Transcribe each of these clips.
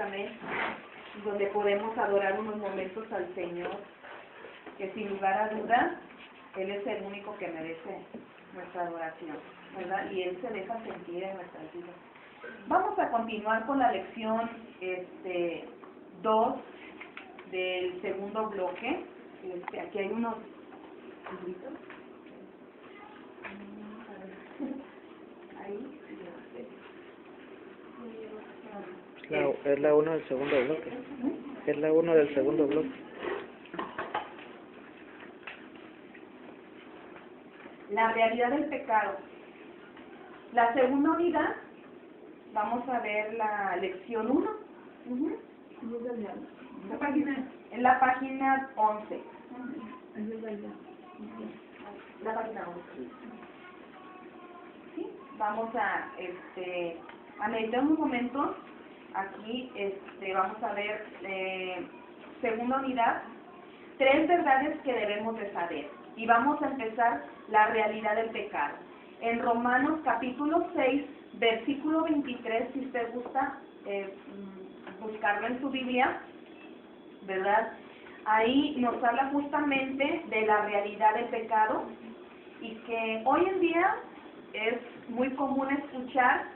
amén, donde podemos adorar unos momentos al Señor, que sin lugar a dudas, Él es el único que merece nuestra adoración, ¿verdad? Y Él se deja sentir en nuestras vidas. Vamos a continuar con la lección 2 del segundo bloque. Aquí hay unos libritos. Ahí. Es la 1 del segundo bloque. Es la 1 del segundo bloque. La realidad del pecado. La segunda unidad, vamos a ver la lección 1. ¿La página? En la página 11. La página 11. ¿Sí? Vamos a meditar un momento. Aquí vamos a ver segunda unidad, 3 verdades que debemos de saber. Y vamos a empezar la realidad del pecado. En Romanos capítulo 6, versículo 23, si usted gusta buscarlo en su Biblia, ¿verdad? Ahí nos habla justamente de la realidad del pecado y que hoy en día es muy común escuchar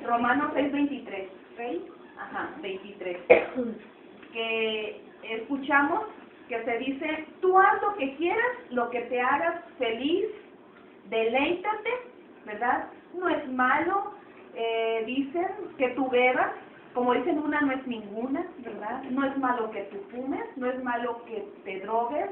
Romanos 6, 23, 23, que escuchamos que se dice, tú haz lo que quieras, lo que te hagas feliz, deleítate, ¿verdad? No es malo, dicen que tú bebas, como dicen una no es ninguna, ¿verdad? No es malo que tú fumes, no es malo que te drogues,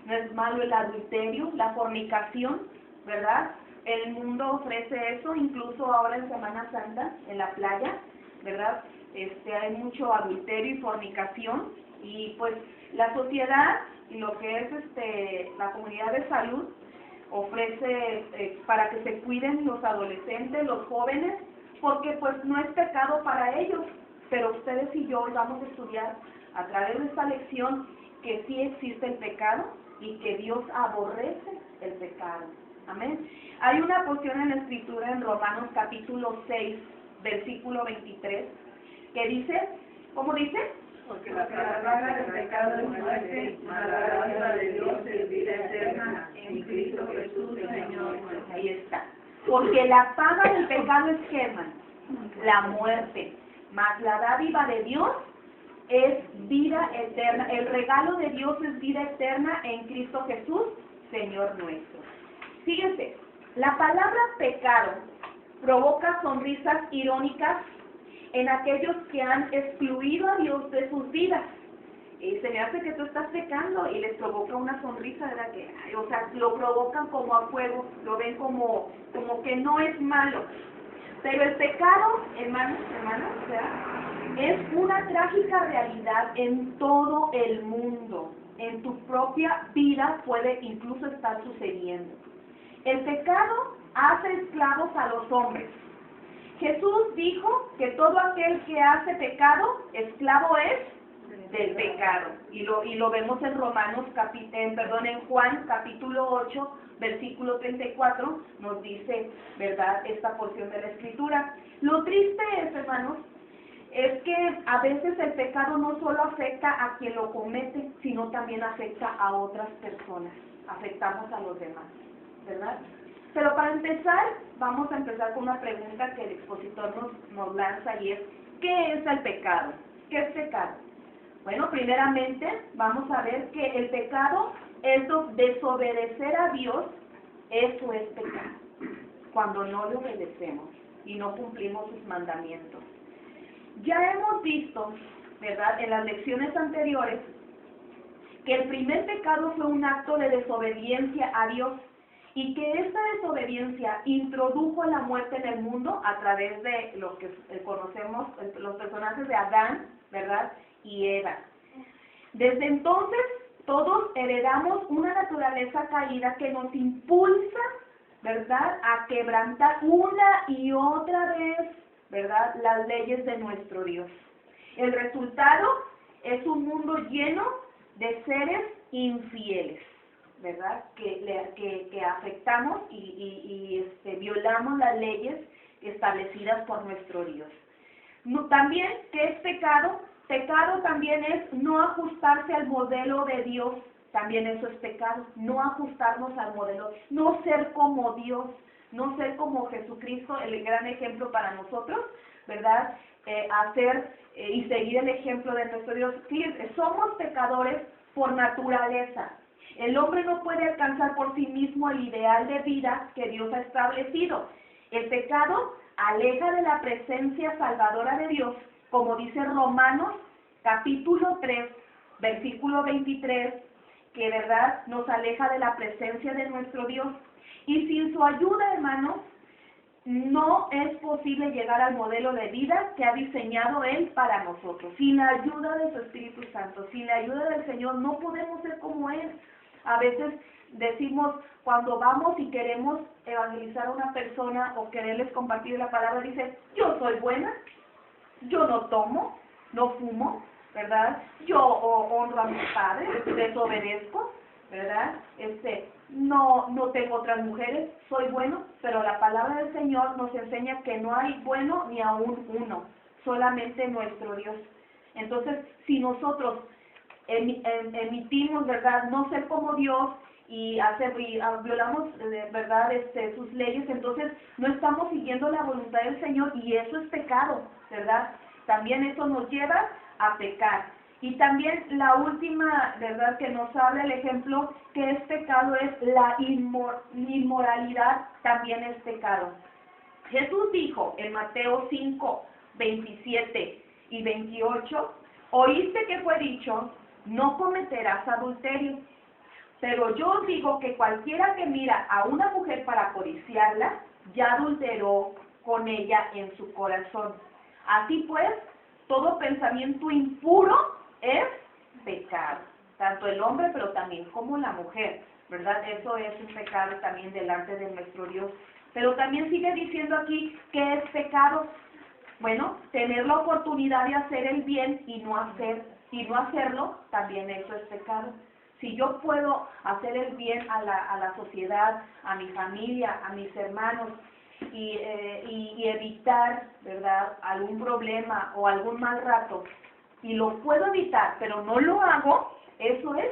no es malo el adulterio, la fornicación, ¿verdad? El mundo ofrece eso, incluso ahora en Semana Santa, en la playa, ¿verdad? Hay mucho adulterio y fornicación, y pues la sociedad y lo que es la comunidad de salud ofrece para que se cuiden los adolescentes, los jóvenes, porque pues no es pecado para ellos, pero ustedes y yo vamos a estudiar a través de esta lección que sí existe el pecado y que Dios aborrece el pecado. Amén. Hay una porción en la Escritura en Romanos capítulo 6, versículo 23, que dice, ¿cómo dice? Porque la paga del pecado es muerte, mas la gracia de Dios es vida eterna en Cristo Jesús, Señor nuestro. Ahí está. Porque la paga del pecado es ¿qué, hermano? La muerte. Mas la dádiva de Dios es vida eterna. El regalo de Dios es vida eterna en Cristo Jesús, Señor nuestro. Fíjense, la palabra pecado provoca sonrisas irónicas en aquellos que han excluido a Dios de sus vidas. Se me hace que tú estás pecando y les provoca una sonrisa, ¿verdad? O sea, lo provocan como a fuego, lo ven como que no es malo. Pero el pecado, hermanos, ¿verdad? Es una trágica realidad en todo el mundo. En tu propia vida puede incluso estar sucediendo. El pecado hace esclavos a los hombres. Jesús dijo que todo aquel que hace pecado, esclavo es del pecado. Y lo vemos en en Juan capítulo 8, versículo 34, nos dice, ¿verdad?, esta porción de la Escritura. Lo triste es, hermanos, es que a veces el pecado no solo afecta a quien lo comete, sino también afecta a otras personas. Afectamos a los demás, ¿verdad? Pero para empezar, vamos a empezar con una pregunta que el expositor nos lanza y es, ¿qué es el pecado? ¿Qué es pecado? Bueno, primeramente vamos a ver que el pecado es desobedecer a Dios, eso es pecado, cuando no le obedecemos y no cumplimos sus mandamientos. Ya hemos visto, ¿verdad?, en las lecciones anteriores, que el primer pecado fue un acto de desobediencia a Dios, y que esta desobediencia introdujo la muerte en el mundo a través de lo que conocemos, los personajes de Adán, ¿verdad?, y Eva. Desde entonces, todos heredamos una naturaleza caída que nos impulsa, ¿verdad?, a quebrantar una y otra vez, ¿verdad?, las leyes de nuestro Dios. El resultado es un mundo lleno de seres infieles, ¿verdad?, que afectamos y violamos las leyes establecidas por nuestro Dios. También, ¿qué es pecado? Pecado también es no ajustarse al modelo de Dios. También eso es pecado. No ajustarnos al modelo. No ser como Dios. No ser como Jesucristo, el gran ejemplo para nosotros, ¿verdad? Y seguir el ejemplo de nuestro Dios. Fíjense, somos pecadores por naturaleza. El hombre no puede alcanzar por sí mismo el ideal de vida que Dios ha establecido. El pecado aleja de la presencia salvadora de Dios, como dice Romanos capítulo 3, versículo 23, que verdad nos aleja de la presencia de nuestro Dios. Y sin su ayuda, hermanos, no es posible llegar al modelo de vida que ha diseñado Él para nosotros. Sin la ayuda de su Espíritu Santo, sin la ayuda del Señor, no podemos ser como Él. A veces decimos, cuando vamos y queremos evangelizar a una persona o quererles compartir la palabra, dice, yo soy buena, yo no tomo, no fumo, ¿verdad? Yo honro a mis padres, desobedezco, ¿verdad? No tengo otras mujeres, soy bueno, pero la palabra del Señor nos enseña que no hay bueno ni aún uno, solamente nuestro Dios. Entonces, si nosotros emitimos, ¿verdad?, no ser como Dios y violamos, ¿verdad?, sus leyes, entonces no estamos siguiendo la voluntad del Señor y eso es pecado, ¿verdad? También eso nos lleva a pecar. Y también la última, ¿verdad?, que nos habla el ejemplo que es pecado es la inmoralidad, también es pecado. Jesús dijo en Mateo 5, 27 y 28, oíste que fue dicho, no cometerás adulterio. Pero yo os digo que cualquiera que mira a una mujer para codiciarla, ya adulteró con ella en su corazón. Así pues, todo pensamiento impuro es pecado. Tanto el hombre, pero también como la mujer, ¿verdad? Eso es un pecado también delante de nuestro Dios. Pero también sigue diciendo aquí que es pecado. Bueno, tener la oportunidad de hacer el bien y no hacerlo, también eso es pecado. Si yo puedo hacer el bien a la sociedad, a mi familia, a mis hermanos, y evitar, ¿verdad?, algún problema o algún mal rato, y lo puedo evitar, pero no lo hago, eso es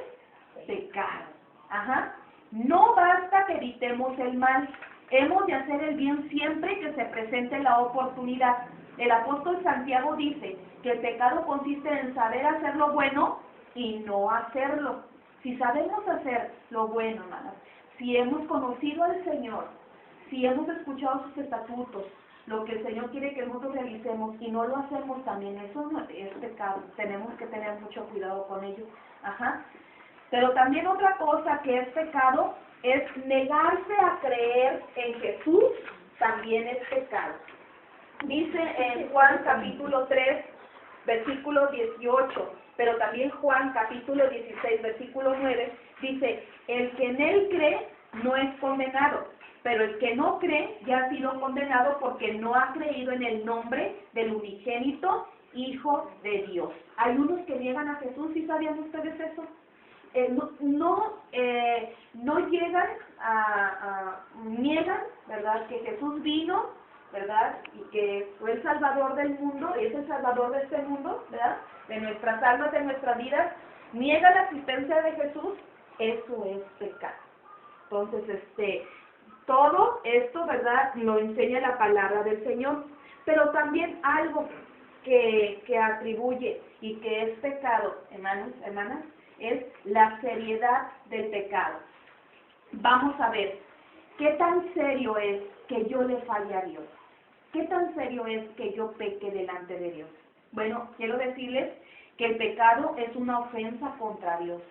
pecado. Ajá. No basta que evitemos el mal, hemos de hacer el bien siempre que se presente la oportunidad. El apóstol Santiago dice que el pecado consiste en saber hacer lo bueno y no hacerlo. Si sabemos hacer lo bueno, hermanas, si hemos conocido al Señor, si hemos escuchado sus estatutos, lo que el Señor quiere que nosotros realicemos y no lo hacemos también, eso no es pecado. Tenemos que tener mucho cuidado con ello. Ajá. Pero también otra cosa que es pecado es negarse a creer en Jesús, también es pecado. Dice en Juan capítulo 3, versículo 18, pero también Juan capítulo 16, versículo 9, dice, el que en él cree no es condenado, pero el que no cree ya ha sido condenado porque no ha creído en el nombre del unigénito Hijo de Dios. Hay unos que niegan a Jesús, ¿sí sabían ustedes eso? No llegan niegan, ¿verdad?, que Jesús vino, ¿verdad?, y que fue el Salvador del mundo, es el Salvador de este mundo, ¿verdad?, de nuestras almas, de nuestras vidas, niegan la existencia de Jesús, eso es pecado. Entonces, todo esto, ¿verdad?, lo enseña la palabra del Señor, pero también algo que atribuye y que es pecado, hermanos, hermanas, es la seriedad del pecado. Vamos a ver, ¿qué tan serio es que yo le falle a Dios? ¿Qué tan serio es que yo peque delante de Dios? Bueno, quiero decirles que el pecado es una ofensa contra Dios.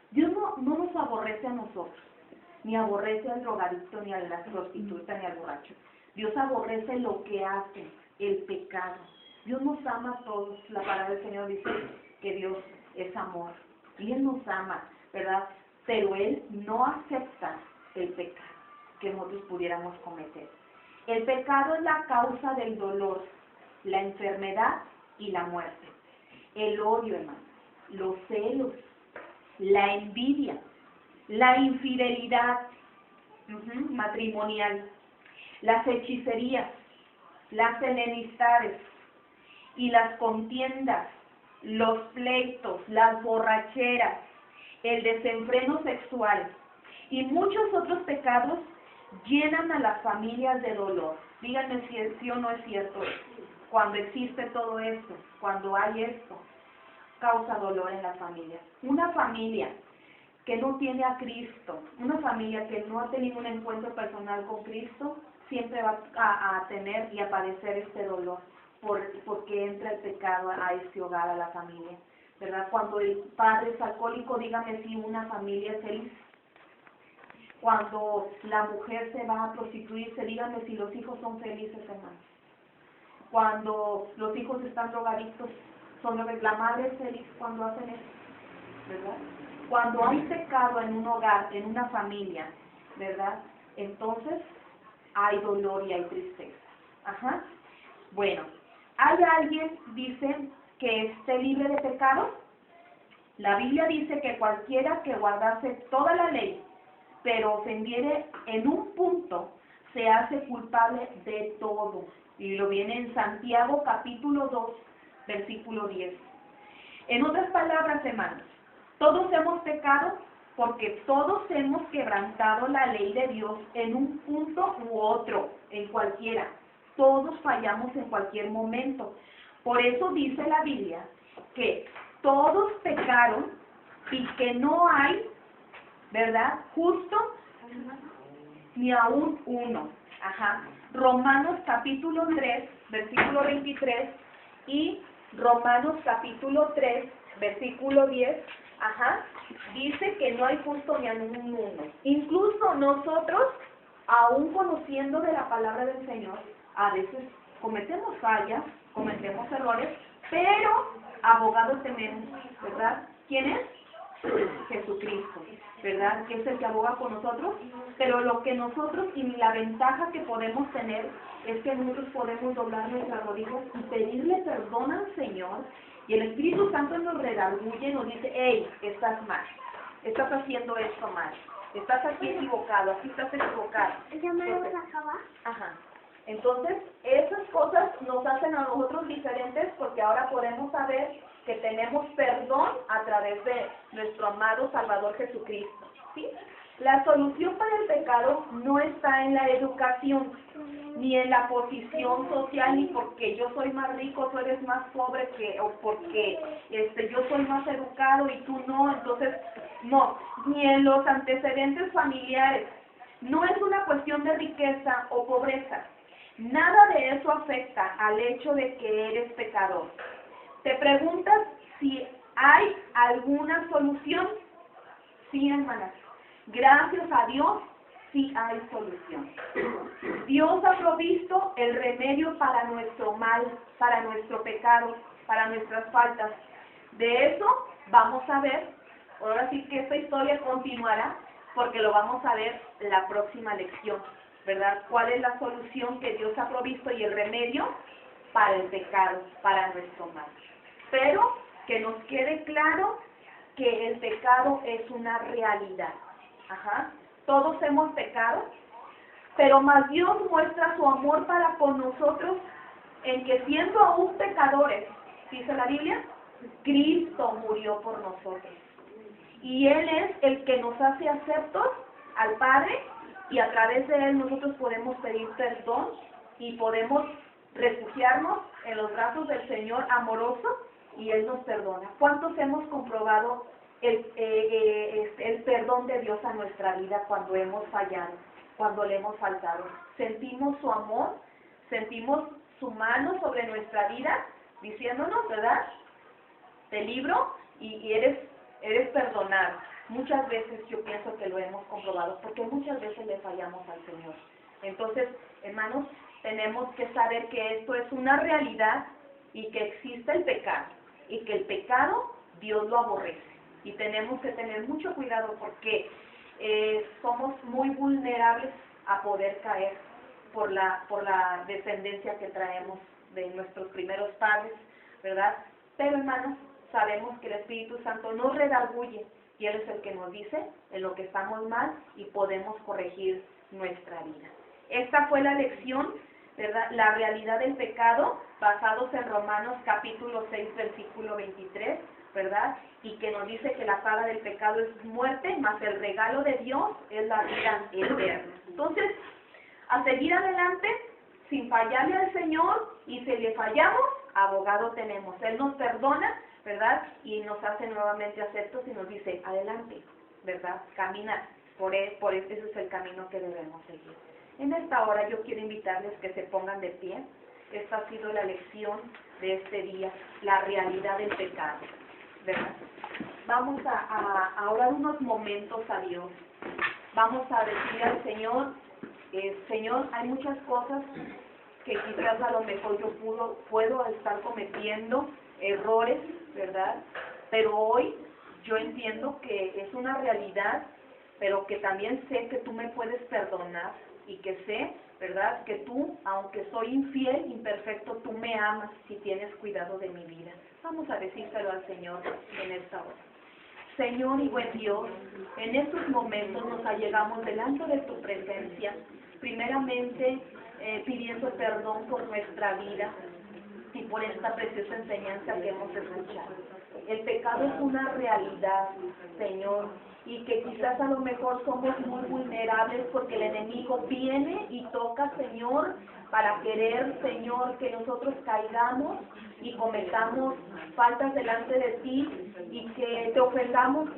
Dios no nos aborrece a nosotros, ni aborrece al drogadicto, ni a la prostituta, ni al borracho. Dios aborrece lo que hace, el pecado. Dios nos ama a todos. La palabra del Señor dice que Dios es amor. Y Él nos ama, ¿verdad? Pero Él no acepta el pecado que nosotros pudiéramos cometer. El pecado es la causa del dolor, la enfermedad y la muerte. El odio, hermano, los celos, la envidia, la infidelidad matrimonial, las hechicerías, las enemistades, y las contiendas, los pleitos, las borracheras, el desenfreno sexual y muchos otros pecados llenan a las familias de dolor. Díganme si sí o no es cierto. Cuando existe todo esto, cuando hay esto, causa dolor en la familia. Una familia que no tiene a Cristo, una familia que no ha tenido un encuentro personal con Cristo, siempre va a tener y a padecer este dolor, porque entra el pecado a este hogar, a la familia, ¿verdad? Cuando el padre es alcohólico, dígame si una familia es feliz. Cuando la mujer se va a prostituirse, dígame si los hijos son felices, hermanos. Cuando los hijos están drogadictos, la madre es feliz cuando hacen eso, ¿verdad? Cuando hay pecado en un hogar, en una familia, ¿verdad? Entonces hay dolor y hay tristeza. Ajá. Bueno, ¿hay alguien, dice, que esté libre de pecado? La Biblia dice que cualquiera que guardase toda la ley, pero ofendiere en un punto, se hace culpable de todo. Y lo viene en Santiago capítulo 2, versículo 10. En otras palabras, hermanos, todos hemos pecado porque todos hemos quebrantado la ley de Dios en un punto u otro, en cualquiera. Todos fallamos en cualquier momento. Por eso dice la Biblia que todos pecaron y que no hay, ¿verdad?, justo ni aún uno. Ajá. Romanos capítulo 3, versículo 23 y Romanos capítulo 3, versículo 10, ajá, dice que no hay justo ni aún uno. Incluso nosotros, aún conociendo de la palabra del Señor, a veces cometemos fallas, cometemos errores, pero abogado tenemos, ¿verdad? ¿Quién es? Jesucristo, ¿verdad? Que es el que aboga por nosotros, pero lo que nosotros, y la ventaja que podemos tener, es que nosotros podemos doblar nuestras rodillas y pedirle perdón al Señor, y el Espíritu Santo nos redarguye, nos dice, hey, estás mal, estás haciendo esto mal, estás aquí equivocado, aquí estás equivocado. ¿Ya me lo vas a acabar? Ajá. Entonces, esas cosas nos hacen a nosotros diferentes porque ahora podemos saber que tenemos perdón a través de nuestro amado Salvador Jesucristo, ¿sí? La solución para el pecado no está en la educación, ni en la posición social, ni porque yo soy más rico, tú eres más pobre, o porque yo soy más educado y tú no, entonces, no, ni en los antecedentes familiares. No es una cuestión de riqueza o pobreza. Nada de eso afecta al hecho de que eres pecador. Te preguntas si hay alguna solución. Sí, hermanas. Gracias a Dios, sí hay solución. Dios ha provisto el remedio para nuestro mal, para nuestro pecado, para nuestras faltas. De eso vamos a ver. Ahora sí que esta historia continuará porque lo vamos a ver la próxima lección, ¿verdad? ¿Cuál es la solución que Dios ha provisto y el remedio para el pecado, para nuestro mal? Pero que nos quede claro que el pecado es una realidad. Ajá. Todos hemos pecado, pero más Dios muestra su amor para con nosotros en que siendo aún pecadores, dice la Biblia, Cristo murió por nosotros. Y Él es el que nos hace aceptos al Padre, y a través de Él nosotros podemos pedir perdón y podemos refugiarnos en los brazos del Señor amoroso y Él nos perdona. ¿Cuántos hemos comprobado el perdón de Dios a nuestra vida cuando hemos fallado, cuando le hemos faltado? Sentimos su amor, sentimos su mano sobre nuestra vida, diciéndonos, ¿verdad? Te libro y eres perdonado. Muchas veces yo pienso que lo hemos comprobado, porque muchas veces le fallamos al Señor. Entonces, hermanos, tenemos que saber que esto es una realidad y que existe el pecado, y que el pecado Dios lo aborrece. Y tenemos que tener mucho cuidado porque somos muy vulnerables a poder caer por la descendencia que traemos de nuestros primeros padres, ¿verdad? Pero, hermanos, sabemos que el Espíritu Santo nos redarguye y Él es el que nos dice en lo que estamos mal y podemos corregir nuestra vida. Esta fue la lección ¿verdad? La realidad del pecado, basados en Romanos capítulo 6, versículo 23, ¿verdad? Y que nos dice que la paga del pecado es muerte, más el regalo de Dios es la vida eterna. Entonces, a seguir adelante, sin fallarle al Señor, y si le fallamos, abogado tenemos. Él nos perdona, ¿verdad? Y nos hace nuevamente aceptos y nos dice, adelante, ¿verdad? Camina, ese es el camino que debemos seguir. En esta hora yo quiero invitarles que se pongan de pie. Esta ha sido la lección de este día, la realidad del pecado, ¿verdad? Vamos a orar unos momentos a Dios. Vamos a decirle al Señor, Señor, hay muchas cosas que quizás a lo mejor yo puedo estar cometiendo errores, ¿verdad? Pero hoy yo entiendo que es una realidad, pero que también sé que tú me puedes perdonar y que sé, ¿verdad? Que tú, aunque soy infiel, imperfecto, tú me amas si tienes cuidado de mi vida. Vamos a decírselo al Señor en esta hora. Señor y buen Dios, en estos momentos nos allegamos delante de tu presencia, primeramente pidiendo perdón por nuestra vida y por esta preciosa enseñanza que hemos escuchado. El pecado es una realidad, Señor, y que quizás a lo mejor somos muy vulnerables porque el enemigo viene y toca, Señor, para querer, Señor, que nosotros caigamos y cometamos faltas delante de ti y que te ofendamos,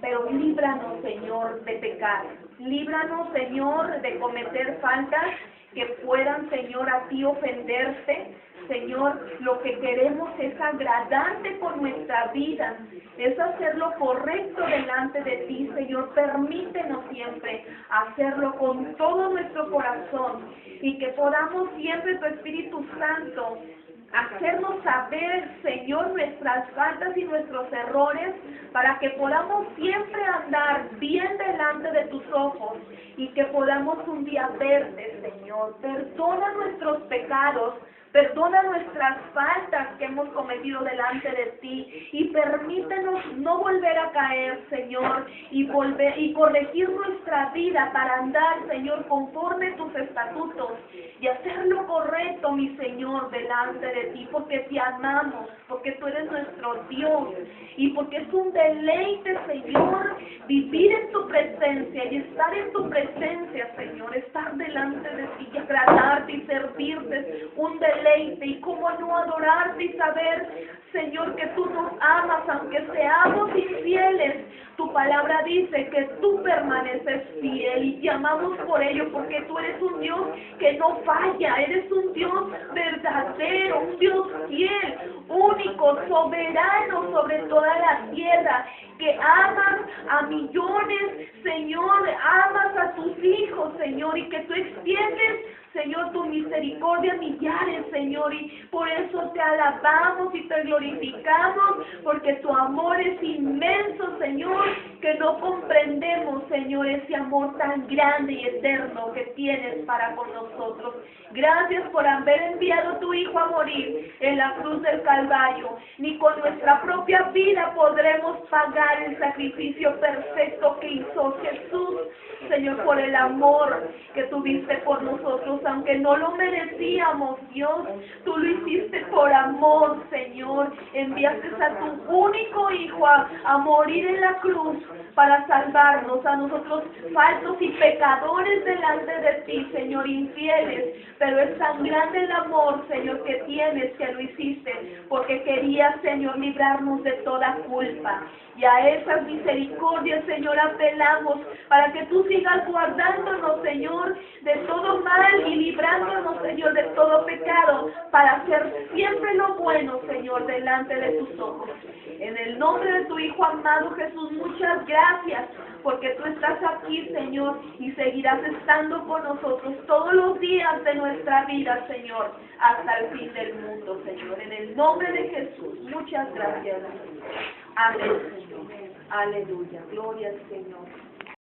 pero líbranos, Señor, de pecar. Líbranos, Señor, de cometer faltas que puedan, Señor, a ti ofenderte. Señor, lo que queremos es agradarte por nuestra vida, es hacer lo correcto delante de ti, Señor. Permítenos siempre hacerlo con todo nuestro corazón y que podamos siempre, tu Espíritu Santo, hacernos saber, Señor, nuestras faltas y nuestros errores para que podamos siempre andar bien delante de tus ojos y que podamos un día verte, Señor. Perdona nuestros pecados, perdona nuestras faltas que hemos cometido delante de ti y permítenos no volver a caer, Señor, y corregir nuestra vida para andar, Señor, conforme tus estatutos y hacer lo correcto, mi Señor, delante de ti, porque te amamos, porque tú eres nuestro Dios y porque es un deleite, Señor, vivir en tu presencia y estar en tu presencia, Señor, estar delante de ti y agradarte y servirte, un deleite. Y cómo no adorarte y saber, Señor, que tú nos amas aunque seamos infieles. Tu palabra dice que tú permaneces fiel y te amamos por ello, porque tú eres un Dios que no falla, eres un Dios verdadero, un Dios fiel, único, soberano sobre toda la tierra, que amas a millones, Señor, amas a tus hijos, Señor, y que tú extiendes, Señor, tu misericordia a millares, Señor, y por eso te alabamos y te glorificamos, porque tu amor es inmenso, Señor, que no comprendemos, Señor, ese amor tan grande y eterno que tienes para con nosotros. Gracias por haber enviado a tu Hijo a morir en la cruz del Calvario. Ni con nuestra propia vida podremos pagar el sacrificio perfecto que hizo Jesús, Señor, por el amor que tuviste por nosotros, aunque no lo merecíamos, Dios, tú lo hiciste por amor, Señor. Enviaste a tu único Hijo a morir en la cruz para salvarnos a nosotros faltos y pecadores delante de ti, Señor, infieles, pero es tan grande el amor, Señor, que tienes, que lo hiciste, porque querías, Señor, librarnos de toda culpa. Y a esas misericordias, Señor, apelamos para que tú sigas guardándonos, Señor, de todo mal y librándonos, Señor, de todo pecado, para hacer siempre lo bueno, Señor, delante de tus ojos. En el nombre de tu Hijo amado Jesús, muchas gracias, porque tú estás aquí, Señor, y seguirás estando con nosotros todos los días de nuestra vida, Señor, hasta el fin del mundo, Señor. En el nombre de Jesús, muchas gracias. Amén, Señor. Aleluya. Gloria al Señor.